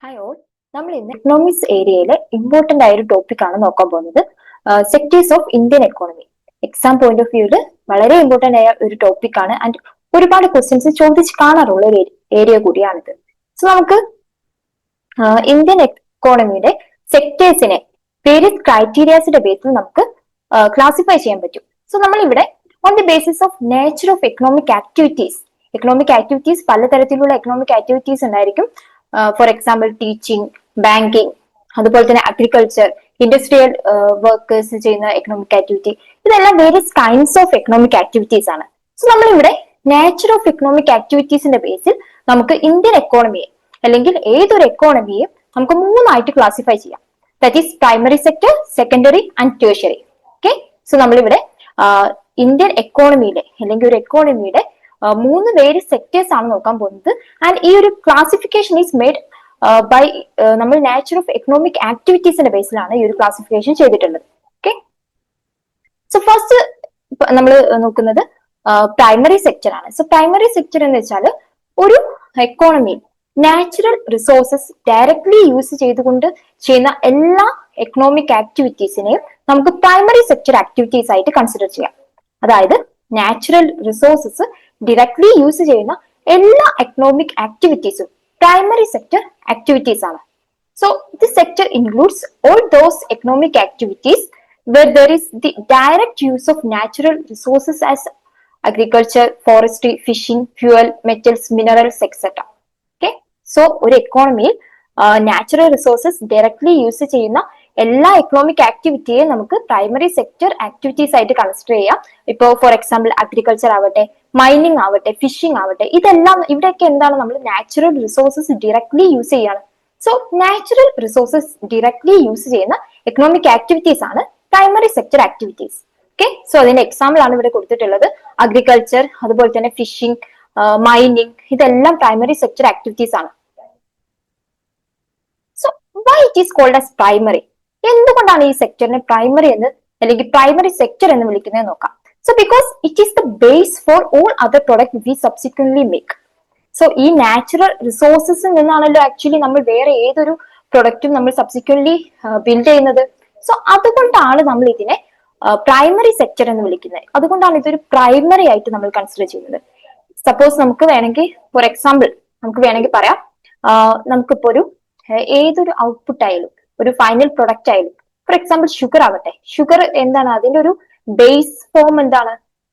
Hi all, നമ്മൾ ഇന്ന് economics ഏരിയയിലെ ഇമ്പോർട്ടന്റ് ആയ ഒരു ടോപ്പിക് ആണ് നോക്കാൻ പോകുന്നത്. Sectors of Indian economy. Exam point of വ്യൂല് വളരെ ഇമ്പോർട്ടന്റ് ആയ ഒരു ടോപ്പിക് ആണ് ആൻഡ് ഒരുപാട് ക്വസ്റ്റ്യൻസ് ചോദിച്ച് കാണാറുള്ള ഒരു ഏരിയ കൂടിയാണിത്. സോ നമുക്ക് ഇന്ത്യൻ എക്കോണമിയുടെ സെക്ടേഴ്സിനെ വേരിയസ് ക്രൈറ്റീരിയാസിന്റെ ബേസിൽ നമുക്ക് ക്ലാസിഫൈ ചെയ്യാൻ പറ്റും. സോ നമ്മൾ ഇവിടെ on the basis of nature of economic activities പലതരത്തിലുള്ള എക്കണോമിക് ആക്ടിവിറ്റീസ് ഉണ്ടായിരിക്കും. ഫോർ എക്സാമ്പിൾ ടീച്ചിങ്, ബാങ്കിങ്, അതുപോലെ തന്നെ അഗ്രികൾച്ചർ, ഇൻഡസ്ട്രിയൽ വർക്കേഴ്സ് ചെയ്യുന്ന എക്കണോമിക് ആക്ടിവിറ്റി, ഇതെല്ലാം various kinds of economic activities ആണ്. സോ നമ്മളിവിടെ നേച്ചർ ഓഫ് എക്കണോമിക് ആക്ടിവിറ്റീസിന്റെ ബേസിൽ നമുക്ക് ഇന്ത്യൻ എക്കോണമിയെ അല്ലെങ്കിൽ ഏതൊരു എക്കോണമിയെ നമുക്ക് മൂന്നായിട്ട് ക്ലാസിഫൈ ചെയ്യാം. That is primary sector, secondary and tertiary. Okay, so നമ്മളിവിടെ ഇന്ത്യൻ എക്കോണമിയിലെ അല്ലെങ്കിൽ ഒരു എക്കോണമിയുടെ മൂന്ന് വേരിയസ് സെക്ടേഴ്സ് ആണ് നോക്കാൻ പോകുന്നത്. ആൻഡ് ഈ ഒരു ക്ലാസിഫിക്കേഷൻ ഈസ് മെയ്ഡ് ബൈ നമ്മൾ നേച്ചർ ഓഫ് എക്കണോമിക് ആക്ടിവിറ്റീസിന്റെ ബേസിലാണ് ഈ ഒരു ക്ലാസിഫിക്കേഷൻ ചെയ്തിട്ടുള്ളത്. ഓക്കെ, സോ ഫസ്റ്റ് നമ്മൾ നോക്കുന്നത് പ്രൈമറി സെക്ടർ ആണ്. സോ പ്രൈമറി സെക്ടർ എന്ന് വെച്ചാൽ ഒരു എക്കോണമിയിൽ നാച്ചുറൽ റിസോഴ്സസ് ഡയറക്ട്ലി യൂസ് ചെയ്തുകൊണ്ട് ചെയ്യുന്ന എല്ലാ എക്കണോമിക് ആക്ടിവിറ്റീസിനെയും നമുക്ക് പ്രൈമറി സെക്ടർ ആക്ടിവിറ്റീസ് ആയിട്ട് കൺസിഡർ ചെയ്യാം. അതായത് നാച്ചുറൽ റിസോഴ്സസ് ഡയറക്ട്ലി യൂസ് ചെയ്യുന്ന എല്ലാ എക്കണോമിക് ആക്ടിവിറ്റീസും പ്രൈമറി സെക്ടർ ആക്ടിവിറ്റീസ് ആണ്. So this sector includes all those economic activities where there is the direct use of natural resources as agriculture, forestry, fishing, fuel, metals, minerals, etc. Okay, so ഒരു എക്കോണമിയിൽ natural resources directly use ചെയ്യുന്ന എല്ലാ economic ആക്ടിവിറ്റിയെ നമുക്ക് primary sector activities ആയിട്ട് consider ചെയ്യാം. ഇപ്പോൾ for example agriculture ആവട്ടെ, mining ആവട്ടെ, phishing ആവട്ടെ, ഇതെല്ലാം ഇവിടെയൊക്കെ എന്താണ് നമ്മൾ നാച്ചുറൽ റിസോഴ്സസ് ഡയറക്ട്ലി യൂസ് ചെയ്യാണ്. So natural resources directly use ചെയ്യുന്ന എക്കണോമിക് ആക്ടിവിറ്റീസ് ആണ് primary sector activities. Okay, so അതിന്റെ എക്സാമ്പിൾ ആണ് ഇവിടെ കൊടുത്തിട്ടുള്ളത്. അഗ്രികൾച്ചർ, അതുപോലെ തന്നെ ഫിഷിംഗ്, മൈനിങ്, ഇതെല്ലാം പ്രൈമറി സെക്ടർ ആക്ടിവിറ്റീസ് ആണ്. So why it is called as primary? എന്തുകൊണ്ടാണ് ഈ സെക്ടറിനെ പ്രൈമറി എന്ന് അല്ലെങ്കിൽ പ്രൈമറി സെക്ടർ എന്ന് വിളിക്കുന്നത് നോക്കാം. So because it is the base for all other product we subsequently make. So ഈ നാച്ചുറൽ റിസോഴ്സസിൽ നിന്നാണല്ലോ ആക്ച്വലി നമ്മൾ വേറെ ഏതൊരു പ്രൊഡക്റ്റും നമ്മൾ സബ്സിക്വന്റ്ലി ബിൽഡ് ചെയ്യുന്നത്. സോ അതുകൊണ്ടാണ് നമ്മൾ ഇതിനെ പ്രൈമറി സെക്ടർ എന്ന് വിളിക്കുന്നത്. അതുകൊണ്ടാണ് ഇതൊരു പ്രൈമറി ആയിട്ട് നമ്മൾ കൺസിഡർ ചെയ്യുന്നത്. സപ്പോസ് നമുക്ക് വേണമെങ്കിൽ ഫോർ എക്സാമ്പിൾ നമുക്ക് വേണമെങ്കിൽ പറയാം, നമുക്കിപ്പോ ഒരു ഏതൊരു ഔട്ട്പുട്ട് ആയാലും ഒരു ഫൈനൽ പ്രൊഡക്റ്റ് ആയാലും, ഫോർ എക്സാമ്പിൾ ഷുഗർ ആവട്ടെ, ഷുഗർ എന്താണ് അതിന്റെ ഒരു ബേസ് ഫോം എന്താണ്?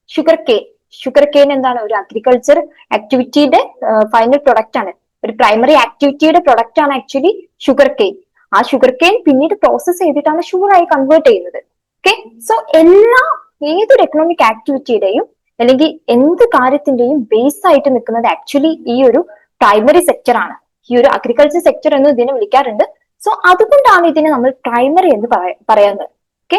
ഷുഗർ കെയിൻ എന്താണ്? ഒരു അഗ്രികൾച്ചർ ആക്ടിവിറ്റിയുടെ ഫൈനൽ പ്രൊഡക്റ്റ് ആണ്. ഒരു പ്രൈമറി ആക്ടിവിറ്റിയുടെ പ്രൊഡക്റ്റ് ആണ് ആക്ച്വലി ഷുഗർ കെയിൻ. ആ ഷുഗർ കെയിൻ പിന്നീട് പ്രോസസ് ചെയ്തിട്ടാണ് ഷുഗർ ആയി കൺവേർട്ട് ചെയ്യുന്നത്. ഓക്കെ, സോ ഏതൊരു എക്കണോമിക് ആക്ടിവിറ്റിയുടെയും അല്ലെങ്കിൽ എന്ത് കാര്യത്തിന്റെയും ബേസ് ആയിട്ട് നിൽക്കുന്നത് ആക്ച്വലി ഈ ഒരു പ്രൈമറി സെക്ടർ ആണ്. ഈ ഒരു അഗ്രികൾച്ചർ സെക്ടർ എന്ന് ഇതിനെ വിളിക്കാറുണ്ട്. സോ അതുകൊണ്ടാണ് ഇതിനെ നമ്മൾ പ്രൈമറി എന്ന് പറയുന്നത്. Okay,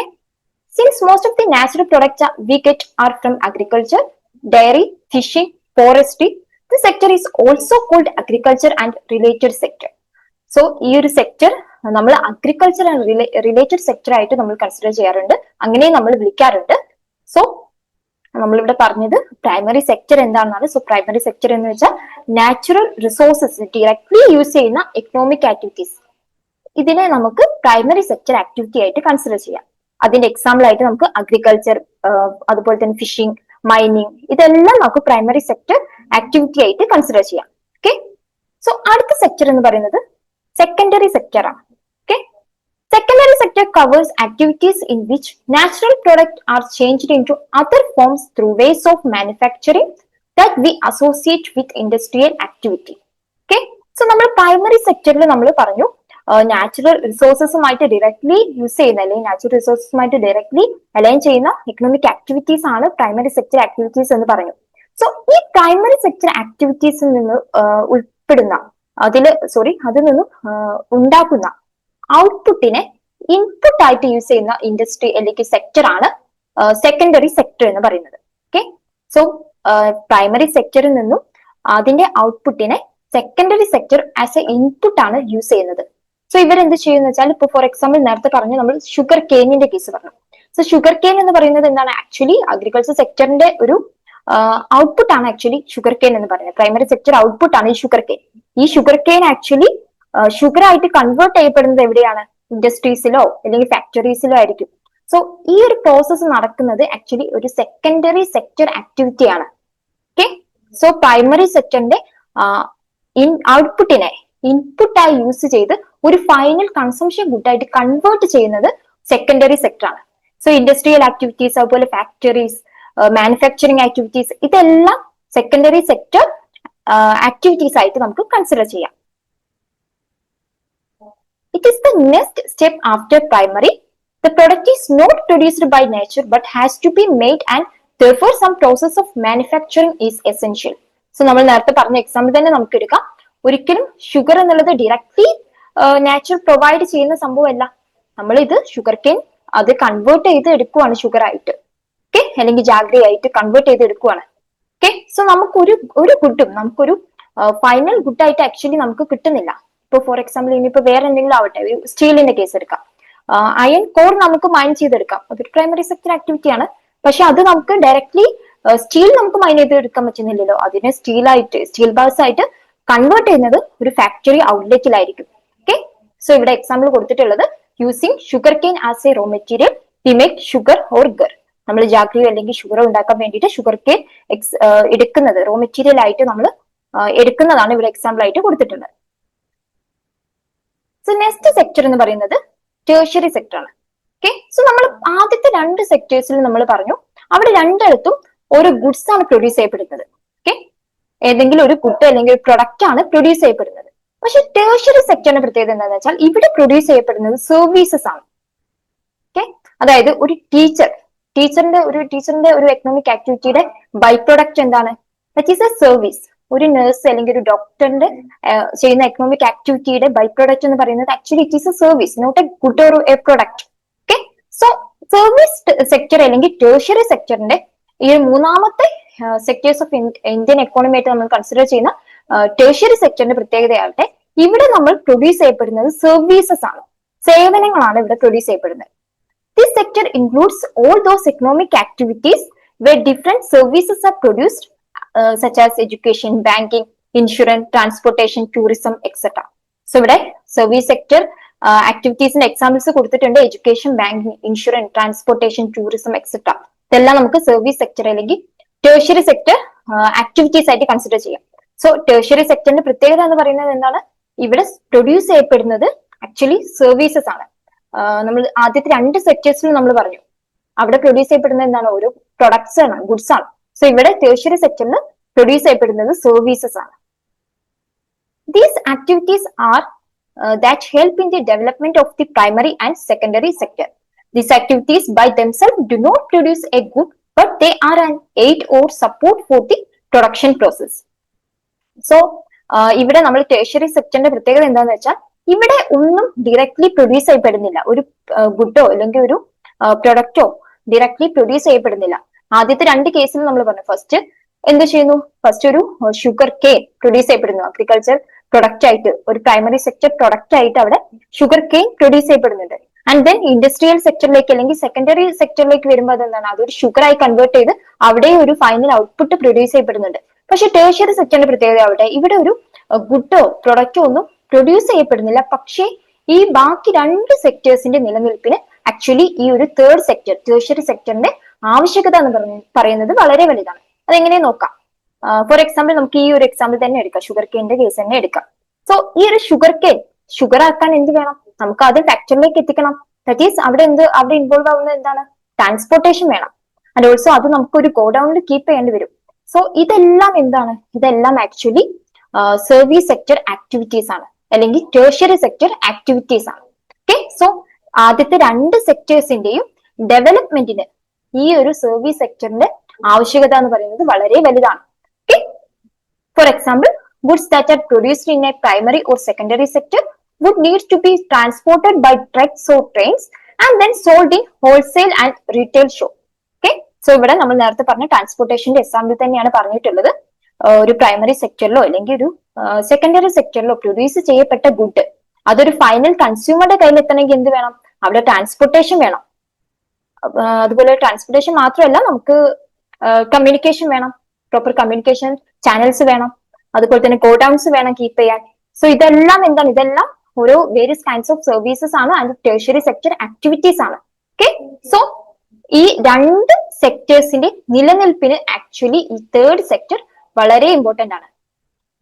since most of the natural products we get are from agriculture, dairy, fishing, forestry, the sector is also called agriculture and related sector. So ഈ ഒരു സെക്ടർ നമ്മൾ അഗ്രികൾച്ചർ ആൻഡ് റിലേറ്റഡ് സെക്ടർ ആയിട്ട് നമ്മൾ consider ചെയ്യാറുണ്ട്, അങ്ങനെ നമ്മൾ വിളിക്കാറുണ്ട്. So നമ്മളിവിടെ പറഞ്ഞത് പ്രൈമറി സെക്ടർ എന്താണെന്നാണ്. സോ പ്രൈമറി സെക്ടർ എന്ന് വെച്ചാൽ നാച്ചുറൽ റിസോഴ്സസ് ഡയറക്ട്ലി യൂസ് ചെയ്യുന്ന എക്കണോമിക് ആക്ടിവിറ്റീസ്, ഇതിനെ നമുക്ക് പ്രൈമറി സെക്ടർ ആക്ടിവിറ്റി ആയിട്ട് കൺസിഡർ ചെയ്യാം. അതിന്റെ എക്സാമ്പിൾ ആയിട്ട് നമുക്ക് അഗ്രികൾച്ചർ, അതുപോലെ തന്നെ ഫിഷിംഗ്, മൈനിങ്, ഇതെല്ലാം നമുക്ക് പ്രൈമറി സെക്ടർ ആക്ടിവിറ്റി ആയിട്ട് കൺസിഡർ ചെയ്യാം. ഓക്കെ, സോ അടുത്ത സെക്ടർ എന്ന് പറയുന്നത് സെക്കൻഡറി സെക്ടർ ആണ്. Okay, secondary sector covers activities in which natural products are changed into other forms through ways of manufacturing that we associate with industrial activity. Okay, so നമ്മൾ primary സെക്ടറിൽ നമ്മൾ പറഞ്ഞു natural റിസോഴ്സസുമായിട്ട് directly use ചെയ്യുന്ന അല്ലെങ്കിൽ natural റിസോഴ്സസുമായിട്ട് directly align ചെയ്യുന്ന economic activities ആണ് primary sector activities എന്ന് പറഞ്ഞു. സോ ഈ പ്രൈമറി സെക്ടർ ആക്ടിവിറ്റീസിൽ നിന്ന് ഉൾപ്പെടുന്ന അതിൽ നിന്ന് ഉണ്ടാക്കുന്ന ഔട്ട്പുട്ടിനെ ഇൻപുട്ട് ആയിട്ട് യൂസ് ചെയ്യുന്ന ഇൻഡസ്ട്രി അല്ലെങ്കിൽ സെക്ടർ ആണ് സെക്കൻഡറി സെക്ടർ എന്ന് പറയുന്നത്. ഓക്കെ, സോ പ്രൈമറി സെക്ടറിൽ നിന്നും അതിന്റെ ഔട്ട്പുട്ടിനെ secondary sector as a input ആണ് യൂസ് ചെയ്യുന്നത്. സോ ഇവരെന്ത് ചെയ്യുന്ന വെച്ചാൽ ഇപ്പൊ ഫോർ എക്സാമ്പിൾ നേരത്തെ പറഞ്ഞു നമ്മൾ ഷുഗർ കെയിനിന്റെ കേസ് പറഞ്ഞു. സോ ഷുഗർ കെയിൻ എന്ന് പറയുന്നത് എന്താണ്? ആക്ച്വലി അഗ്രികൾച്ചർ സെക്ടറിന്റെ ഒരു ഔട്ട്പുട്ട് ആണ് ആക്ച്വലി ഷുഗർ കെയിൻ എന്ന് പറയുന്നത്. പ്രൈമറി സെക്ടർ ഔട്ട്പുട്ട് ആണ് ഈ ഷുഗർ കെയിൻ. ഈ ഷുഗർ കെയിൻ ആക്ച്വലി ഷുഗർ ആയിട്ട് കൺവേർട്ട് ചെയ്യപ്പെടുന്നത് എവിടെയാണ്? ഇൻഡസ്ട്രീസിലോ അല്ലെങ്കിൽ ഫാക്ടറീസിലോ ആയിരിക്കും. സോ ഈ ഒരു പ്രോസസ്സ് നടക്കുന്നത് ആക്ച്വലി ഒരു സെക്കൻഡറി സെക്ടർ ആക്ടിവിറ്റി ആണ്. ഓക്കെ, സോ പ്രൈമറി സെക്ടറിന്റെ ഔട്ട്പുട്ടിനെ ഇൻപുട്ടായി യൂസ് ചെയ്ത് ഒരു ഫൈനൽ കൺസംഷൻ ഗുഡായിട്ട് കൺവേർട്ട് ചെയ്യുന്നത് സെക്കൻഡറി സെക്ടർ ആണ്. സോ ഇൻഡസ്ട്രിയൽ ആക്ടിവിറ്റീസ്, അതുപോലെ ഫാക്ടറീസ്, മാനുഫാക്ചറിങ് ആക്ടിവിറ്റീസ്, ഇതെല്ലാം സെക്കൻഡറി സെക്ടർ ആക്ടിവിറ്റീസ് ആയിട്ട് നമുക്ക് കൺസിഡർ ചെയ്യാം. It is the next step after primary. The product is not produced by nature but has to be made, and therefore some process of manufacturing is essential. So നമ്മൾ നേരത്തെ പറഞ്ഞ example തന്നെ നമുക്ക് എടുക്കാം. ഒരിക്കലും ഷുഗർ എന്നുള്ളത് directly natural provide ചെയ്യുന്ന സംഭവമല്ല. നമ്മൾ ഇത് ഷുഗർ കെയിൻ അത് കൺവേർട്ട് ചെയ്ത് എടുക്കുവാണ് ഷുഗർ ആയിട്ട്. ഓക്കെ, അല്ലെങ്കിൽ ജാഗ്രി ആയിട്ട് കൺവേർട്ട് ചെയ്ത് എടുക്കുവാണ്. ഓക്കെ, സോ നമുക്കൊരു ഗുഡും നമുക്കൊരു ഫൈനൽ ഗുഡായിട്ട് ആക്ച്വലി നമുക്ക് കിട്ടുന്നില്ല. ഇപ്പൊ ഫോർ എക്സാമ്പിൾ ഇനിയിപ്പോ വേറെ എന്തെങ്കിലും ആവട്ടെ, സ്റ്റീലിന്റെ കേസ് എടുക്കാം. അയൺ കോർ നമുക്ക് മൈൻ ചെയ്തെടുക്കാം, അതൊരു പ്രൈമറി സെക്ടർ ആക്ടിവിറ്റി ആണ്. പക്ഷെ അത് നമുക്ക് ഡയറക്ട്ലി സ്റ്റീൽ നമുക്ക് മൈൻ ചെയ്തെടുക്കാൻ പറ്റുന്നില്ലല്ലോ. അതിനെ സ്റ്റീൽ ബാൾസ് ആയിട്ട് കൺവേർട്ട് ചെയ്യുന്നത് ഒരു ഫാക്ടറി ഔട്ട്ലെറ്റിലായിരിക്കും. ഓക്കെ, സോ ഇവിടെ എക്സാമ്പിൾ കൊടുത്തിട്ടുള്ളത് using sugar cane as a raw material to make sugar or gur. നമ്മൾ ജാഗ്രിയോ അല്ലെങ്കിൽ ഷുഗർ ഉണ്ടാക്കാൻ വേണ്ടിയിട്ട് ഷുഗർ കെയിൻ എടുക്കുന്നത് റോ മെറ്റീരിയൽ ആയിട്ട് നമ്മൾ എടുക്കുന്നതാണ് ഇവിടെ എക്സാമ്പിൾ ആയിട്ട് കൊടുത്തിട്ടുള്ളത്. സോ നെക്സ്റ്റ് സെക്ടർ എന്ന് പറയുന്നത് ടേഴ്ഷ്യറി സെക്ടർ ആണ്. ഓക്കെ, സോ നമ്മൾ ആദ്യത്തെ രണ്ട് സെക്ടേഴ്സിൽ നമ്മൾ പറഞ്ഞു അവിടെ രണ്ടിടത്തും ഒരു ഗുഡ്സ് ആണ് പ്രൊഡ്യൂസ് ചെയ്യപ്പെടുന്നത്. ഓക്കെ, ഏതെങ്കിലും ഒരു ഗുഡ് അല്ലെങ്കിൽ ഒരു പ്രൊഡക്റ്റ് ആണ് പ്രൊഡ്യൂസ് ചെയ്യപ്പെടുന്നത്. പക്ഷെ ടേഴ്ഷ്യറി സെക്ടറിന്റെ പ്രത്യേകത എന്താണെന്ന് വെച്ചാൽ ഇവിടെ പ്രൊഡ്യൂസ് ചെയ്യപ്പെടുന്നത് സർവീസസ് ആണ്. ഓക്കെ, അതായത് ഒരു ടീച്ചറിന്റെ ഒരു എക്കണോമിക് ആക്ടിവിറ്റിയുടെ ബൈ പ്രൊഡക്റ്റ് എന്താണ്? That is a service. ഒരു നഴ്സ് അല്ലെങ്കിൽ ഒരു ഡോക്ടറിന്റെ ചെയ്യുന്ന എക്കണോമിക് ആക്ടിവിറ്റിയുടെ ബൈ പ്രൊഡക്റ്റ് എന്ന് പറയുന്നത് actually it is a service, not a good or a product. Okay, so service sector അല്ലെങ്കിൽ ടേഴ്ഷ്യറി സെക്ടറിന്റെ ഈ മൂന്നാമത്തെ സെക്ടേഴ്സ് ഓഫ് ഇന്ത്യൻ എക്കോണമി ആയിട്ട് നമ്മൾ കൺസിഡർ ചെയ്യുന്ന ടേഴ്ഷ്യറി സെക്ടറിന്റെ പ്രത്യേകതയാവട്ടെ ഇവിടെ നമ്മൾ പ്രൊഡ്യൂസ് ചെയ്യപ്പെടുന്നത് സർവീസസ് ആണ്, സേവനങ്ങളാണ് ഇവിടെ പ്രൊഡ്യൂസ് ചെയ്യപ്പെടുന്നത്. This sector includes all those economic activities where different services are produced, such as education, banking, insurance, transportation, tourism, etc. So ഇവിടെ സർവീസ് സെക്ടർ ആക്ടിവിറ്റീസിന്റെ എക്സാമ്പിൾസ് കൊടുത്തിട്ടുണ്ട്. Education, banking, insurance, transportation, tourism, etcetera. ഇതെല്ലാം നമുക്ക് service sector അല്ലെങ്കിൽ ടേഴ്ഷ്യറി sector activities ആയിട്ട് consider ചെയ്യാം. So ടേഴ്ഷ്യറി സെക്ടറിന്റെ പ്രത്യേകത എന്ന് പറയുന്നത് എന്താണ്? ഇവിടെ പ്രൊഡ്യൂസ് ചെയ്യപ്പെടുന്നത് ആക്ച്വലി സർവീസസ് ആണ്. നമ്മൾ ആദ്യത്തെ രണ്ട് സെക്ടേഴ്സിൽ നമ്മൾ പറഞ്ഞു അവിടെ പ്രൊഡ്യൂസ് ചെയ്യപ്പെടുന്നത് എന്താണ്? ഓരോ പ്രൊഡക്ട്സ് ആണ്, ഗുഡ്സ് ആണ്. സോ ഇവിടെ ടേഴ്ഷ്യറി സെക്ടറിൽ പ്രൊഡ്യൂസ് ചെയ്യപ്പെടുന്നത് സർവീസസ് ആണ്. These activities are that help in the development of the primary and secondary sector. These activities by themselves do not produce a good, but they are an aid or support for the production process. So ഇവിടെ നമ്മൾ ടേഴ്ഷ്യറി സെക്ടറിന്റെ പ്രത്യേകത എന്താണെന്ന് വെച്ചാൽ ഇവിടെ ഒന്നും directly produce ചെയ്യപ്പെടുന്നില്ല. ഒരു ഗുഡോ അല്ലെങ്കിൽ ഒരു പ്രൊഡക്റ്റോ ഡയറക്ട്ലി പ്രൊഡ്യൂസ് ചെയ്യപ്പെടുന്നില്ല. ആദ്യത്തെ രണ്ട് കേസിൽ നമ്മൾ പറഞ്ഞു ഫസ്റ്റ് എന്ത് ചെയ്യുന്നു? ഫസ്റ്റ് ഒരു ഷുഗർ കെയിൻ പ്രൊഡ്യൂസ് ചെയ്യപ്പെടുന്നു. അഗ്രികൾച്ചർ പ്രൊഡക്റ്റ് ആയിട്ട് ഒരു പ്രൈമറി സെക്ടർ പ്രൊഡക്റ്റ് ആയിട്ട് അവിടെ ഷുഗർ കെയിൻ പ്രൊഡ്യൂസ് ചെയ്യപ്പെടുന്നുണ്ട്. ആൻഡ് ദെൻ ഇൻഡസ്ട്രിയൽ സെക്ടറിലേക്ക് അല്ലെങ്കിൽ സെക്കൻഡറി സെക്ടറിലേക്ക് വരുമ്പോൾ അതെന്താണ്? അതൊരു ഷുഗർ ആയി കൺവേർട്ട് ചെയ്ത് അവിടെ ഒരു ഫൈനൽ ഔട്ട്പുട്ട് പ്രൊഡ്യൂസ് ചെയ്യപ്പെടുന്നുണ്ട്. പക്ഷെ ടേഴ്ഷ്യറി സെക്ടറിന്റെ പ്രത്യേകത ആവട്ടെ ഇവിടെ ഒരു ഗുഡോ പ്രൊഡക്റ്റോ ഒന്നും പ്രൊഡ്യൂസ് ചെയ്യപ്പെടുന്നില്ല. പക്ഷേ ഈ ബാക്കി രണ്ട് സെക്ടേഴ്സിന്റെ നിലനിൽപ്പിന് ആക്ച്വലി ഈ ഒരു തേർഡ് സെക്ടർ ടേഴ്ഷ്യറി സെക്ടറിന്റെ ആവശ്യകത എന്ന് പറയുന്നത് വളരെ വലുതാണ്. അതെങ്ങനെ നോക്കാം. ഫോർ എക്സാമ്പിൾ നമുക്ക് ഈ ഒരു എക്സാമ്പിൾ തന്നെ എടുക്കാം, ഷുഗർ കെയിന്റെ കേസ് തന്നെ എടുക്കാം. സോ ഈ ഒരു ഷുഗർ കെയിൻ ഷുഗർ ആക്കാൻ എന്ത് വേണം? നമുക്ക് ആദ്യം ഫാക്ടറിയിലേക്ക് എത്തിക്കണം. ദാറ്റ് ഈസ് അവിടെ ഇൻവോൾവ് ആവുന്നത് എന്താണ്? ട്രാൻസ്പോർട്ടേഷൻ വേണം. ആൻഡ് ഓൾസോ അത് നമുക്ക് ഒരു ഗോഡൌണിൽ കീപ്പ് ചെയ്യേണ്ടി വരും. സോ ഇതെല്ലാം എന്താണ്? ഇതെല്ലാം ആക്ച്വലി സർവീസ് സെക്ടർ ആക്ടിവിറ്റീസ് ആണ് അല്ലെങ്കിൽ ടേഴ്ഷ്യറി സെക്ടർ ആക്ടിവിറ്റീസ് ആണ്. ഓക്കെ, സോ ആദ്യത്തെ രണ്ട് സെക്ടേഴ്സിന്റെയും ഡെവലപ്മെന്റിന് ഈ ഒരു സർവീസ് സെക്ടറിന്റെ ആവശ്യകത എന്ന് പറയുന്നത് വളരെ വലുതാണ്. Okay, for example goods that are produced in A primary or secondary sector would need to be transported by trucks or trains and then sold in wholesale and retail shop. Okay, so ഇവിടെ നമ്മൾ നേരത്തെ പറഞ്ഞ ട്രാൻസ്പോർട്ടേഷന്റെ example തന്നെയാണ് പറഞ്ഞിട്ടുള്ളത്. ഒരു primary സെക്ടറിലോ അല്ലെങ്കിൽ ഒരു secondary സെക്ടറിലോ produce ചെയ്യപ്പെട്ട ഗുഡ് അതൊരു ഫൈനൽ കൺസ്യൂമറുടെ കയ്യിൽ എത്തണമെങ്കിൽ എന്ത് വേണം? അവിടെ ട്രാൻസ്പോർട്ടേഷൻ വേണം. അതുപോലെ ട്രാൻസ്പോർട്ടേഷൻ മാത്രമല്ല നമുക്ക് കമ്മ്യൂണിക്കേഷൻ വേണം, പ്രോപ്പർ കമ്മ്യൂണിക്കേഷൻ ചാനൽസ് വേണം, അതുപോലെ തന്നെ ഗോഡൌൺസ് വേണം കീപ്പ് ചെയ്യാൻ. സോ ഇതെല്ലാം എന്താണ്, ഇതെല്ലാം ഓരോ വേരിയസ് കൈൻഡ്സ് ഓഫ് സർവീസസ് ആണ് ആൻഡ് ടെർഷ്യറി സെക്ടർ ആക്ടിവിറ്റീസ് ആണ്. ഓക്കെ, സോ ഈ രണ്ട് സെക്ടേഴ്സിന്റെ നിലനിൽപ്പിന് ആക്ച്വലി ഈ തേർഡ് സെക്ടർ വളരെ ഇമ്പോർട്ടന്റ് ആണ്.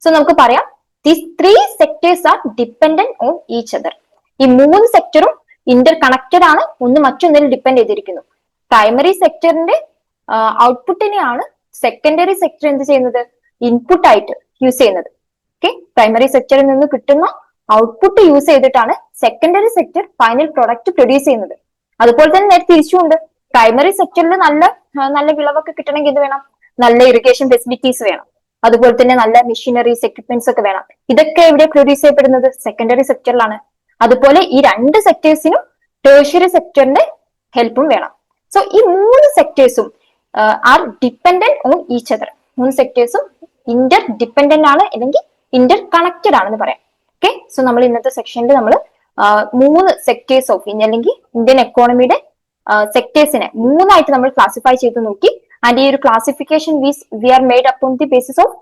സോ നമുക്ക് പറയാം, these three sectors are dependent on each other. ഈ മൂന്ന് സെക്ടറും ഇന്റർ കണക്റ്റഡ് ആണ്, ഒന്ന് മറ്റൊന്നിൽ ഡിപ്പെൻഡ് ചെയ്തിരിക്കുന്നു. പ്രൈമറി സെക്ടറിന്റെ ഔട്ട്പുട്ടിനെയാണ് സെക്കൻഡറി സെക്ടർ എന്ത് ചെയ്യുന്നത്, ഇൻപുട്ട് ആയിട്ട് യൂസ് ചെയ്യുന്നത്. ഓക്കെ, പ്രൈമറി സെക്ടറിൽ നിന്ന് കിട്ടുന്ന ഔട്ട്പുട്ട് യൂസ് ചെയ്തിട്ടാണ് secondary sector final product produce ചെയ്യുന്നത്. അതുപോലെ തന്നെ നേരെ തിരിച്ചുകൊണ്ട് പ്രൈമറി സെക്ടറിൽ നല്ല വിളവൊക്കെ കിട്ടണമെങ്കിൽ എന്ത് വേണം, നല്ല ഇറിഗേഷൻ ഫെസിലിറ്റീസ് വേണം, അതുപോലെ തന്നെ നല്ല മെഷീനറീസ് എക്യുപ്മെന്റ്സ് ഒക്കെ വേണം. ഇതൊക്കെ എവിടെ പ്രൊഡ്യൂസ് ചെയ്യപ്പെടുന്നത്, സെക്കൻഡറി സെക്ടറിലാണ്. അതുപോലെ ഈ രണ്ട് സെക്ടേഴ്സിനും ടേഴ്ഷ്യറി സെക്ടറിന്റെ ഹെൽപ്പും വേണം. സോ ഈ മൂന്ന് സെക്ടേഴ്സും are dependent on each other. മൂന്ന് സെക്ടേഴ്സും ഇന്റർ ഡിപ്പെൻഡന്റ് ആണ്, അല്ലെങ്കിൽ ഇന്റർ കണക്റ്റഡ് ആണെന്ന് പറയാം. ഓക്കെ, സോ നമ്മൾ ഇന്നത്തെ സെക്ഷനിൽ നമ്മൾ മൂന്ന് സെക്ടേഴ്സ് ഓഫ് ഇന്ത്യ അല്ലെങ്കിൽ ഇന്ത്യൻ എക്കോണമിയുടെ സെക്ടേഴ്സിനെ മൂന്നായിട്ട് നമ്മൾ ക്ലാസിഫൈ ചെയ്ത് നോക്കി. ആൻഡ് ഈ ഒരു classification we are made upon the basis of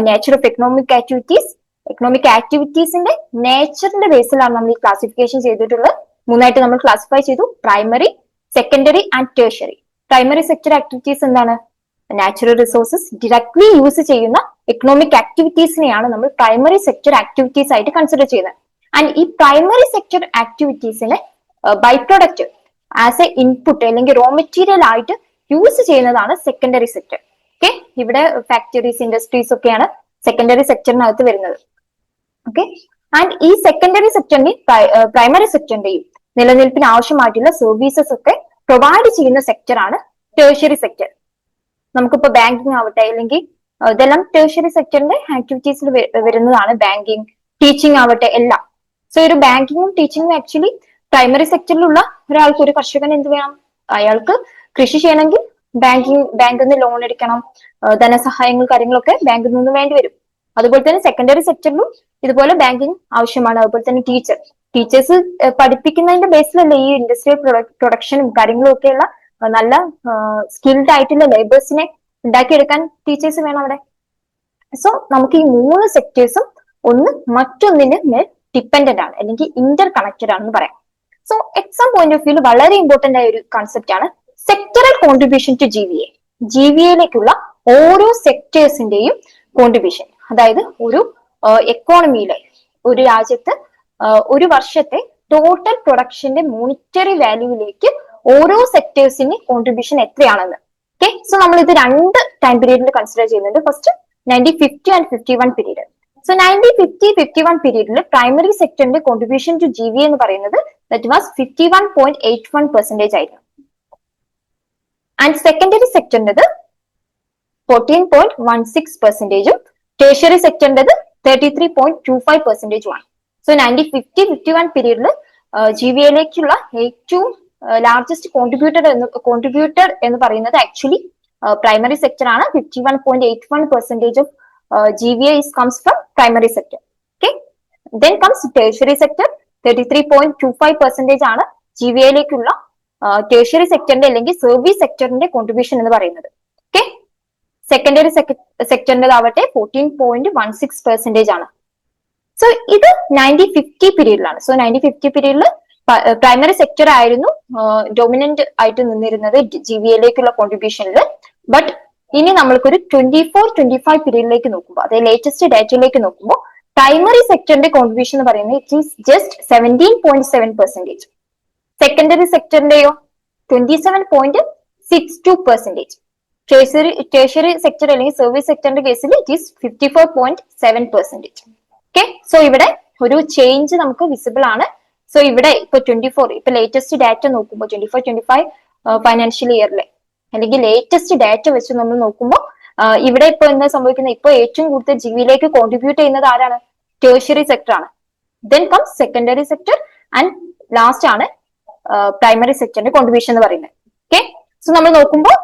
nature of economic activities. Economic ആക്ടിവിറ്റീസിന്റെ നേച്ചറിന്റെ ബേസിലാണ് നമ്മൾ ഈ ക്ലാസിഫിക്കേഷൻ ചെയ്തിട്ടുള്ളത്. മൂന്നായിട്ട് നമ്മൾ ക്ലാസിഫൈ ചെയ്തു, primary, secondary and tertiary. Primary sector activities എന്താണ്, നാച്ചുറൽ റിസോഴ്സസ് ഡയറക്ട്ലി യൂസ് ചെയ്യുന്ന എക്കണോമിക് ആക്ടിവിറ്റീസിനെയാണ് നമ്മൾ പ്രൈമറി സെക്ടർ ആക്ടിവിറ്റീസ് ആയിട്ട് കൺസിഡർ ചെയ്യുന്നത്. ആൻഡ് ഈ primary sector ആക്ടിവിറ്റീസിനെ by product as a input അല്ലെങ്കിൽ റോ മെറ്റീരിയൽ ആയിട്ട് യൂസ് ചെയ്യുന്നതാണ് സെക്കൻഡറി സെക്ടർ. ഓക്കെ, ഇവിടെ ഫാക്ടറീസ്, ഇൻഡസ്ട്രീസ് ഒക്കെയാണ് സെക്കൻഡറി സെക്ടറിനകത്ത് വരുന്നത്. ഓക്കെ, ആൻഡ് ഈ സെക്കൻഡറി സെക്ടറിന്റെയും പ്രൈമറി സെക്ടറിന്റെയും നിലനിൽപ്പിന് ആവശ്യമായിട്ടുള്ള സർവീസസ് ഒക്കെ പ്രൊവൈഡ് ചെയ്യുന്ന സെക്ടറാണ് ടേഴ്ഷ്യറി സെക്ടർ. നമുക്കിപ്പോ ബാങ്കിങ് ആവട്ടെ, അല്ലെങ്കിൽ ഇതെല്ലാം ടേഴ്ഷ്യറി സെക്ടറിന്റെ ആക്ടിവിറ്റീസിൽ വരുന്നതാണ്. ബാങ്കിങ്, ടീച്ചിങ് ആവട്ടെ, എല്ലാം. സോ ഒരു ബാങ്കിങ്ങും ടീച്ചിങ്ങും ആക്ച്വലി പ്രൈമറി സെക്ടറിലുള്ള ഒരാൾക്ക്, ഒരു കർഷകൻ എന്ത് വേണം, അയാൾക്ക് കൃഷി ചെയ്യണമെങ്കിൽ ബാങ്കിൽ നിന്ന് ലോൺ എടുക്കണം, ധനസഹായങ്ങൾ കാര്യങ്ങളൊക്കെ ബാങ്കിൽ നിന്ന് വേണ്ടി വരും. അതുപോലെ തന്നെ സെക്കൻഡറി സെക്ടറിലും ഇതുപോലെ ബാങ്കിങ് ആവശ്യമാണ്. അതുപോലെ തന്നെ ടീച്ചേഴ്സ് പഠിപ്പിക്കുന്നതിന്റെ ബേസിലല്ലേ ഈ ഇൻഡസ്ട്രിയൽ പ്രൊഡക്ഷനും കാര്യങ്ങളും ഒക്കെയുള്ള നല്ല സ്കിൽഡ് ആയിട്ടുള്ള ലേബേഴ്സിനെ ഉണ്ടാക്കിയെടുക്കാൻ ടീച്ചേഴ്സ് വേണം അവിടെ. സോ നമുക്ക് ഈ മൂന്ന് സെക്ടേഴ്സും ഒന്ന് മറ്റൊന്നിന് മേൽ ഡിപ്പെൻഡന്റ് ആണ്, അല്ലെങ്കിൽ ഇന്റർ കണക്റ്റഡ് ആണെന്ന് പറയാം. So exam point of view വളരെ ഇമ്പോർട്ടന്റ് ആയ ഒരു കോൺസെപ്റ്റ് ആണ് സെക്ടറൽ കോൺട്രിബ്യൂഷൻ ടു GVA. GVAയിലേക്കുള്ള ഓരോ സെക്ടേഴ്സിന്റെയും കോൺട്രിബ്യൂഷൻ, അതായത് ഒരു എക്കോണമിയിലെ, ഒരു രാജ്യത്ത് ഒരു വർഷത്തെ ടോട്ടൽ പ്രൊഡക്ഷന്റെ മോണിറ്ററി വാല്യൂവിലേക്ക് ഓരോ സെക്ടേഴ്സിന്റെ കോൺട്രിബ്യൂഷൻ എത്രയാണെന്ന്. ഓക്കെ, സോ നമ്മൾ ഇത് രണ്ട് ടൈം പീരീഡിൽ കൺസിഡർ ചെയ്യുന്നുണ്ട്. First 1950 and 51 period. സോ 1950-51 പീരീഡിൽ പ്രൈമറി സെക്ടറിന്റെ കോൺട്രിബ്യൂഷൻ ടു GVA എന്ന് പറയുന്നത് ദാറ്റ് വാസ് 51.81% ആയിരുന്നു. ആൻഡ് സെക്കൻഡറി സെക്ടറിൻ്റെത് 14.16%, ടേഴ്ഷ്യറി സെക്ടറിൻ്റെത് 33.25% ആണ്. സോ 1950-51 പീരീഡിൽ GVAയിലേക്കുള്ള ഏറ്റവും ലാർജസ്റ്റ് കോൺട്രിബ്യൂട്ടർ എന്ന് പറയുന്നത് ആക്ച്വലി പ്രൈമറി സെക്ടർ ആണ്. 51.81% of GVA comes from primary sector. Okay, then comes tertiary sector. 33.25% ആണ് GVAയിലേക്കുള്ള ടേഴ്ഷ്യറി സെക്ടറിന്റെ അല്ലെങ്കിൽ സർവീസ് സെക്ടറിന്റെ കോൺട്രിബ്യൂഷൻ എന്ന് പറയുന്നത്. ഓക്കെ, സെക്കൻഡറി സെക്ടറിന്റെ ആവട്ടെ 14.16% ആണ്. സോ ഇത് 1950 പീരീഡിലാണ്. സോ 1950 പീരീഡിൽ പ്രൈമറി സെക്ടർ ആയിരുന്നു ഡൊമിനന്റ് ആയിട്ട് നിന്നിരുന്നത് GVAയിലേക്കുള്ള കോൺട്രിബ്യൂഷനിൽ. ബട്ട് ഇനി നമ്മൾക്കൊരു 24-25 പീരീഡിലേക്ക് നോക്കുമ്പോൾ, അതായത് ലേറ്റസ്റ്റ് ഡാറ്റയിലേക്ക് നോക്കുമ്പോൾ പ്രൈമറി സെക്ടറിന്റെ കോൺട്രിബ്യൂഷൻ എന്ന് പറയുന്നത് ഇറ്റ് ഈസ് ജസ്റ്റ് 17.7%. സെക്കൻഡറി സെക്ടറിന്റെയോ 27.62%. ടേഴ്ഷ്യറി സെക്ടർ അല്ലെങ്കിൽ സർവീസ് സെക്ടറിന്റെ കേസിൽ ഇറ്റ് ഈസ് 54.7%. ഓക്കെ, സോ ഇവിടെ ഒരു ചേഞ്ച് നമുക്ക് വിസിബിൾ ആണ്. സോ ഇവിടെ ഇപ്പൊ 24, ഇപ്പൊ ലേറ്റസ്റ്റ് ഡാറ്റ നോക്കുമ്പോൾ 24-25 ഫൈനാൻഷ്യൽ ഇയറിലെ അല്ലെങ്കിൽ ലേറ്റസ്റ്റ് ഡാറ്റ വെച്ച് നമ്മൾ നോക്കുമ്പോൾ ഇവിടെ ഇപ്പൊ എന്താ സംഭവിക്കുന്നത്, ഇപ്പൊ ഏറ്റവും കൂടുതൽ GVAയിലേക്ക് കോൺട്രിബ്യൂട്ട് ചെയ്യുന്നത് ആരാണ്, ടേഴ്ഷ്യറി സെക്ടർ ആണ്. Then comes secondary sector and last ആണ് പ്രൈമറി സെക്ടറിന്റെ കോൺട്രിബ്യൂഷൻ എന്ന് പറയുന്നത്. ഓക്കെ, സോ നമ്മൾ നോക്കുമ്പോൾ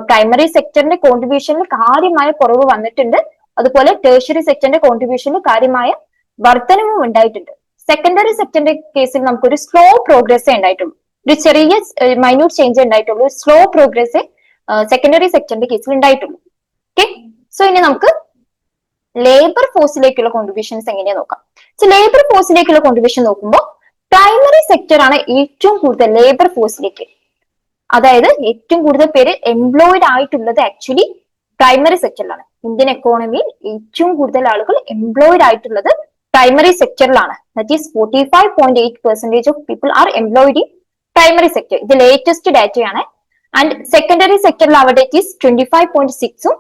പ്രൈമറി സെക്ടറിന്റെ കോൺട്രിബ്യൂഷനിൽ കാര്യമായ കുറവ് വന്നിട്ടുണ്ട്. അതുപോലെ ടേഴ്ഷ്യറി സെക്ടറിന്റെ കോൺട്രിബ്യൂഷനിൽ കാര്യമായ വർധനവും ഉണ്ടായിട്ടുണ്ട്. സെക്കൻഡറി സെക്ടറിന്റെ കേസിൽ നമുക്കൊരു സ്ലോ പ്രോഗ്രസ്സേ ഉണ്ടായിട്ടുള്ളൂ, ഒരു ചെറിയ മൈന്യൂട്ട് ചേഞ്ച് ഉണ്ടായിട്ടുള്ളൂ, സ്ലോ പ്രോഗ്രസ്സേ സെക്കൻഡറി സെക്ടറിന്റെ കേസിൽ ഉണ്ടായിട്ടുള്ളൂ. ഓക്കെ, സോ ഇനി നമുക്ക് ലേബർ ഫോഴ്സിലേക്കുള്ള കോൺട്രിബ്യൂഷൻസ് എങ്ങനെയാ നോക്കാം. ലേബർ ഫോഴ്സിലേക്കുള്ള കോൺട്രിബ്യൂഷൻ നോക്കുമ്പോൾ പ്രൈമറി സെക്ടർ ആണ് ഏറ്റവും കൂടുതൽ ലേബർ ഫോഴ്സിലേക്ക്, അതായത് ഏറ്റവും കൂടുതൽ പേര് എംപ്ലോയിഡ് ആയിട്ടുള്ളത് ആക്ച്വലി പ്രൈമറി സെക്ടറിലാണ്. ഇന്ത്യൻ എക്കോണമിയിൽ ഏറ്റവും കൂടുതൽ ആളുകൾ എംപ്ലോയിഡ് ആയിട്ടുള്ളത് പ്രൈമറി സെക്ടറിലാണ്. That is 45.8% of people are employed in primary sector. ഇത് ലേറ്റസ്റ്റ് ഡാറ്റയാണ്. ആൻഡ് സെക്കൻഡറി സെക്ടറിൽ അവിടെ ഇറ്റ് ഈസ് 25.6ഉം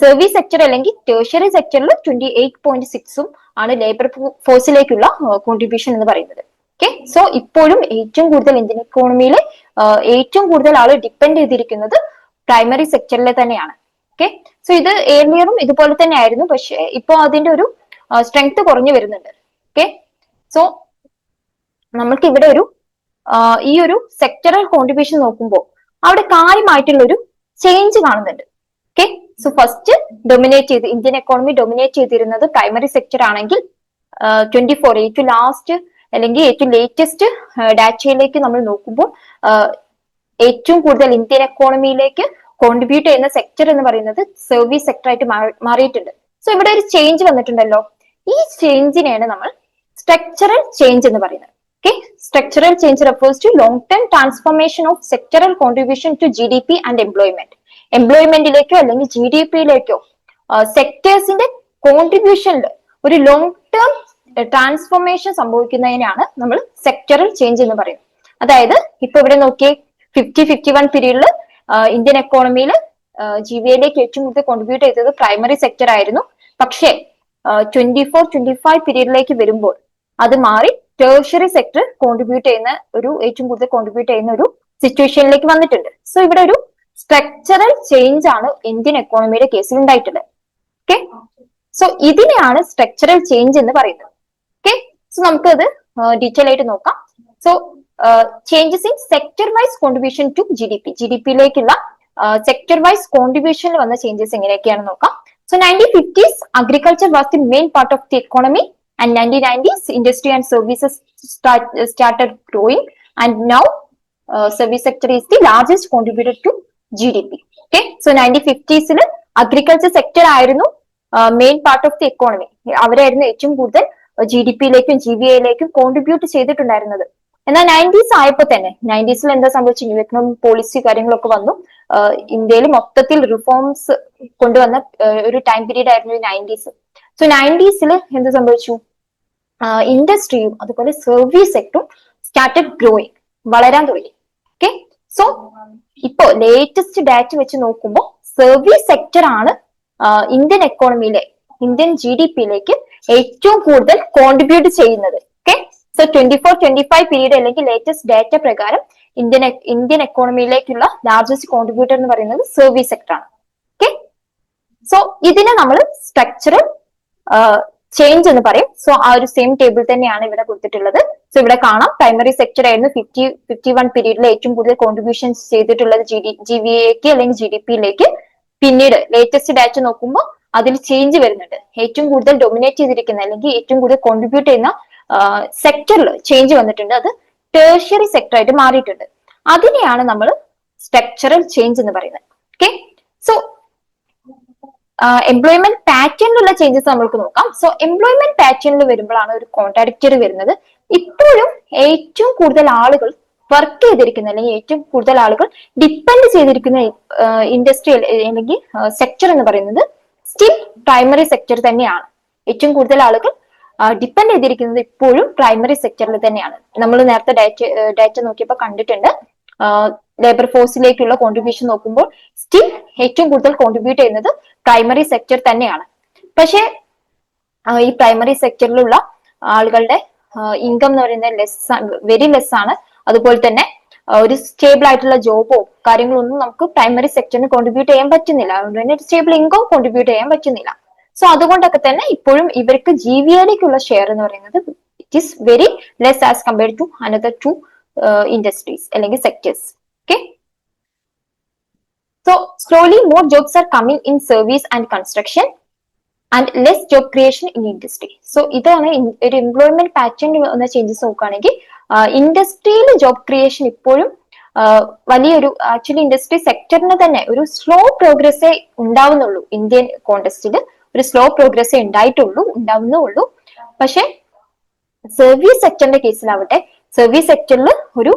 സർവീസ് സെക്ടർ അല്ലെങ്കിൽ ടേഴ്ഷ്യറി സെക്ടറിൽ 28.6ഉം ആണ് ലേബർ ഫോഴ്സിലേക്കുള്ള കോൺട്രിബ്യൂഷൻ എന്ന് പറയുന്നത്. ഓക്കെ, സോ ഇപ്പോഴും ഏറ്റവും കൂടുതൽ ഇന്ത്യൻ എക്കോണമിയിൽ ഏറ്റവും കൂടുതൽ ആൾ ഡിപ്പെൻഡ് ചെയ്തിരിക്കുന്നത് പ്രൈമറി സെക്ടറിൽ തന്നെയാണ്. ഓക്കെ, സോ ഇത് ഏർലിയറും ഇതുപോലെ തന്നെ ആയിരുന്നു, പക്ഷെ ഇപ്പോ അതിന്റെ ഒരു സ്ട്രെങ്ത് കുറഞ്ഞു വരുന്നുണ്ട്. ഓക്കെ, സോ നമ്മൾക്ക് ഇവിടെ ഒരു ഈ ഒരു സെക്ടറൽ കോൺട്രിബ്യൂഷൻ നോക്കുമ്പോൾ അവിടെ കാര്യമായിട്ടുള്ള ഒരു ചേഞ്ച് കാണുന്നുണ്ട്. ഓക്കെ, സോ ഫസ്റ്റ് ഡൊമിനേറ്റ് ചെയ്ത് ഇന്ത്യൻ എക്കോണമി ഡൊമിനേറ്റ് ചെയ്തിരുന്നത് പ്രൈമറി സെക്ടർ ആണെങ്കിൽ 24 ഏറ്റവും ലാസ്റ്റ് അല്ലെങ്കിൽ ഏറ്റവും ലേറ്റസ്റ്റ് ഡാറ്റയിലേക്ക് നമ്മൾ നോക്കുമ്പോൾ ഏറ്റവും കൂടുതൽ ഇന്ത്യൻ എക്കോണമിയിലേക്ക് കോൺട്രിബ്യൂട്ട് ചെയ്യുന്ന സെക്ടർ എന്ന് പറയുന്നത് സർവീസ് സെക്ടർ ആയിട്ട് മാറിയിട്ടുണ്ട്. സോ ഇവിടെ ഒരു ചേഞ്ച് വന്നിട്ടുണ്ടല്ലോ. ഈ ചേഞ്ചിനെയാണ് നമ്മൾ സ്ട്രക്ചറൽ ചേഞ്ച് എന്ന് പറയുന്നത്. Okay, structural change refers to long-term transformation of sectoral contribution to GDP and employment. എംപ്ലോയ്മെന്റിലേക്കോ അല്ലെങ്കിൽ GDP-യിലേക്കോ സെക്ടേഴ്സിന്റെ കോൺട്രിബ്യൂഷനിൽ ഒരു ലോങ് ടേം ട്രാൻസ്ഫോർമേഷൻ സംഭവിക്കുന്നതിനാണ് നമ്മൾ സെക്ടറൽ ചേഞ്ച് എന്ന് പറയുന്നത്. അതായത് ഇപ്പൊ ഇവിടെ നോക്കിയേ, 50-51 പീരീഡിൽ ഇന്ത്യൻ എക്കോണമിയിൽ GVA-യിലേക്ക് ഏറ്റവും കൂടുതൽ കോൺട്രിബ്യൂട്ട് ചെയ്തത് പ്രൈമറി സെക്ടർ ആയിരുന്നു. പക്ഷേ 24-25 പീരീഡിലേക്ക് വരുമ്പോൾ അത് മാറി ടേഴ്ഷ്യറി സെക്ടർ കോൺട്രിബ്യൂട്ട് ചെയ്യുന്ന ഏറ്റവും കൂടുതൽ കോൺട്രിബ്യൂട്ട് ചെയ്യുന്ന ഒരു സിറ്റുവേഷനിലേക്ക് വന്നിട്ടുണ്ട്. സോ ഇവിടെ ഒരു സ്ട്രക്ചറൽ ചേഞ്ച് ആണ് ഇന്ത്യൻ എക്കോണമിയുടെ കേസിൽ ഉണ്ടായിട്ടുള്ളത്. ഓക്കെ, സോ ഇതിനെയാണ് സ്ട്രക്ചറൽ ചേഞ്ച് എന്ന് പറയുന്നത്. ഓക്കെ, സോ നമുക്കത് ഡീറ്റെയിൽ ആയിട്ട് നോക്കാം. So changes in sector wise contribution to GDP-യിലേക്കുള്ള സെക്ടർ വൈസ് കോൺട്രിബ്യൂഷനിൽ വന്ന ചേഞ്ചസ് എങ്ങനെയൊക്കെയാണെന്ന് നോക്കാം. So 1950s agriculture was the main part of the economy. And 1990s, industry and services started growing, and now service sector is the largest contributor to GDP. Okay, so 1950s agriculture sector ആയിരുന്നു main part of the economy. അവരായിരുന്നു ഏറ്റവും കൂടുതൽ GDP-യിലേക്കും GVA-യിലേക്കും contribute ചെയ്തിട്ടുണ്ടായിരുന്നത്. എന്നാൽ 90s ആയപ്പോൾ തന്നെ 90s എന്താ സംഭവിച്ചു? ന്യൂ എക്കണോമിക് പോളിസി കാര്യങ്ങളൊക്കെ വന്നു. ഇന്ത്യയിൽ മൊത്തത്തിൽ റിഫോംസ് കൊണ്ടുവന്ന ഒരു ടൈം പീരീഡ് ആയിരുന്നു 90s. സോ 90s എന്ത് സംഭവിച്ചു? ഇൻഡസ്ട്രിയും അതുപോലെ സർവീസ് സെക്ടറും സ്റ്റാർട്ടഡ് ഗ്രോയിങ്, വളരാൻ തുടങ്ങി. ഓക്കെ, സോ ഇപ്പോ ലേറ്റസ്റ്റ് ഡാറ്റ വെച്ച് നോക്കുമ്പോൾ സർവീസ് സെക്ടർ ആണ് ഇന്ത്യൻ എക്കോണമിയിലെ ഇന്ത്യൻ GDP-യിലേക്ക് ഏറ്റവും കൂടുതൽ കോൺട്രിബ്യൂട്ട് ചെയ്യുന്നത്. ഓക്കെ, സോ 24-25 പീരീഡ് അല്ലെങ്കിൽ ലേറ്റസ്റ്റ് ഡാറ്റ പ്രകാരം ഇന്ത്യൻ എക്കോണമിയിലേക്കുള്ള ലാർജസ്റ്റ് കോൺട്രിബ്യൂട്ടർ എന്ന് പറയുന്നത് സർവീസ് സെക്ടർ ആണ്. ഓക്കെ, സോ ഇതിനെ നമ്മൾ സ്ട്രക്ചറൽ ചേഞ്ച് എന്ന് പറയും. സോ ആ ഒരു സെയിം ടേബിൾ തന്നെയാണ് ഇവിടെ കൊടുത്തിട്ടുള്ളത്. സോ ഇവിടെ കാണാം, പ്രൈമറി സെക്ടർ ആയിരുന്നു 50-51 പീരീഡിൽ ഏറ്റവും കൂടുതൽ കോൺട്രിബ്യൂഷൻസ് ചെയ്തിട്ടുള്ളത് GVA-ക്ക് അല്ലെങ്കിൽ GDP-യിലേക്ക്. പിന്നീട് ലേറ്റസ്റ്റ് ഡാറ്റ നോക്കുമ്പോൾ അതിൽ ചേഞ്ച് വരുന്നുണ്ട്. ഏറ്റവും കൂടുതൽ ഡൊമിനേറ്റ് ചെയ്തിരിക്കുന്ന അല്ലെങ്കിൽ ഏറ്റവും കൂടുതൽ കോൺട്രിബ്യൂട്ട് ചെയ്യുന്ന സെക്ടറിൽ ചേഞ്ച് വന്നിട്ടുണ്ട്. അത് ടേഴ്ഷ്യറി സെക്ടർ ആയിട്ട് മാറിയിട്ടുണ്ട്. അതിനെയാണ് നമ്മൾ സ്ട്രക്ചറൽ ചേഞ്ച് എന്ന് പറയുന്നത്. ഓക്കെ, സോ എംപ്ലോയ്മെന്റ് പാറ്റേണിലുള്ള ചേഞ്ചസ് നമ്മൾക്ക് നോക്കാം. സോ എംപ്ലോയ്മെന്റ് പാറ്റേണിൽ വരുമ്പോഴാണ് ഒരു കോൺട്രാഡിക്റ്ററി വരുന്നത്. ഇപ്പോഴും ഏറ്റവും കൂടുതൽ ആളുകൾ വർക്ക് ചെയ്തിരിക്കുന്ന അല്ലെങ്കിൽ ഏറ്റവും കൂടുതൽ ആളുകൾ ഡിപ്പെൻഡ് ചെയ്തിരിക്കുന്ന ഇൻഡസ്ട്രി അല്ലെങ്കിൽ സെക്ടർ എന്ന് പറയുന്നത് സ്റ്റിൽ പ്രൈമറി സെക്ടർ തന്നെയാണ്. ഏറ്റവും കൂടുതൽ ആളുകൾ ഡിപ്പെൻഡ് ചെയ്തിരിക്കുന്നത് ഇപ്പോഴും പ്രൈമറി സെക്ടറിൽ തന്നെയാണ്. നമ്മൾ നേരത്തെ ഡാറ്റ നോക്കിയപ്പോൾ കണ്ടിട്ടുണ്ട്. ലേബർ ഫോഴ്സിലേക്കുള്ള കോൺട്രിബ്യൂഷൻ നോക്കുമ്പോൾ സ്റ്റിൽ ഏറ്റവും കൂടുതൽ കോൺട്രിബ്യൂട്ട് ചെയ്യുന്നത് പ്രൈമറി സെക്ടർ തന്നെയാണ്. പക്ഷേ ഈ പ്രൈമറി സെക്ടറിലുള്ള ആളുകളുടെ ഇൻകം എന്ന് പറയുന്നത് വെരി ലെസ് ആണ്. അതുപോലെ തന്നെ ഒരു സ്റ്റേബിൾ ആയിട്ടുള്ള ജോബോ കാര്യങ്ങളൊന്നും നമുക്ക് പ്രൈമറി സെക്ടറിന് കോൺട്രിബ്യൂട്ട് ചെയ്യാൻ പറ്റുന്നില്ല. അതുകൊണ്ട് തന്നെ ഒരു സ്റ്റേബിൾ ഇൻകം കോൺട്രിബ്യൂട്ട് ചെയ്യാൻ പറ്റുന്നില്ല. സോ അതുകൊണ്ടൊക്കെ തന്നെ ഇപ്പോഴും ഇവർക്ക് GVA-യിലേക്കുള്ള ഷെയർ എന്ന് പറയുന്നത് it is very less as compared to another two industries അല്ലെങ്കിൽ sectors. Okay, so slowly more jobs are coming in service and construction and less job creation in industry. So ഇതാണ് ഒരു employment pattern വന്ന changes നോക്കുകയാണെങ്കിൽ ഇൻഡസ്ട്രിയിൽ job creation ഇപ്പോഴും വലിയൊരു actually industry സെക്ടറിന് തന്നെ ഒരു സ്ലോ പ്രോഗ്രസ്സേ ഉണ്ടാവുന്നുള്ളൂ ഇന്ത്യൻ കോണ്ടെക്സ്റ്റിൽ. ഒരു സ്ലോ പ്രോഗ്രസ് ഉണ്ടാവുന്നുള്ളൂ. പക്ഷെ സർവീസ് സെക്ടറിന്റെ കേസിലാവട്ടെ, സർവീസ് സെക്ടറിൽ ഒരു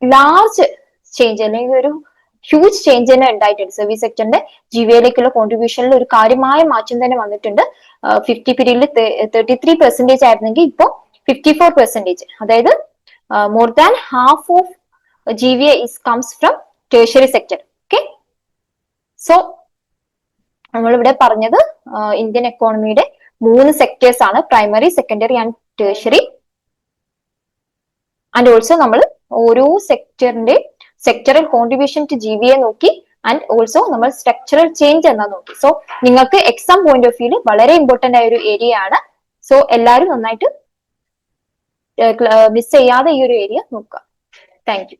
ലാർജ് ചേഞ്ച് അല്ലെങ്കിൽ ഒരു ഹ്യൂജ് ചേഞ്ച് തന്നെ ഉണ്ടായിട്ടുണ്ട്. സർവീസ് സെക്ടറിന്റെ GVA കോൺട്രിബ്യൂഷനിൽ ഒരു കാര്യമായ മാറ്റം തന്നെ വന്നിട്ടുണ്ട്. 50 പീരീഡിൽ 33% ആയിരുന്നെങ്കിൽ ഇപ്പോ 54%. അതായത് more than half of GVA comes from tertiary sector. Okay, so നമ്മളിവിടെ പറഞ്ഞത് ഇന്ത്യൻ എക്കോണമിയുടെ 3 സെക്ടേഴ്സ് ആണ്: primary, secondary and tertiary. And also നമ്മൾ ഓരോ സെക്ടറൽ കോൺട്രിബ്യൂഷൻ ടു GVA നോക്കി. ആൻഡ് ഓൾസോ നമ്മൾ സ്ട്രക്ചറൽ ചേഞ്ച് എന്നാ നോക്കി. സോ നിങ്ങൾക്ക് എക്സാം പോയിന്റ് ഓഫ് വ്യൂല് വളരെ ഇമ്പോർട്ടന്റ് ആയ ഒരു ഏരിയ ആണ്. സോ എല്ലാവരും നന്നായിട്ട് മിസ് ചെയ്യാതെ ഈ ഒരു ഏരിയ നോക്കുക. Thank you.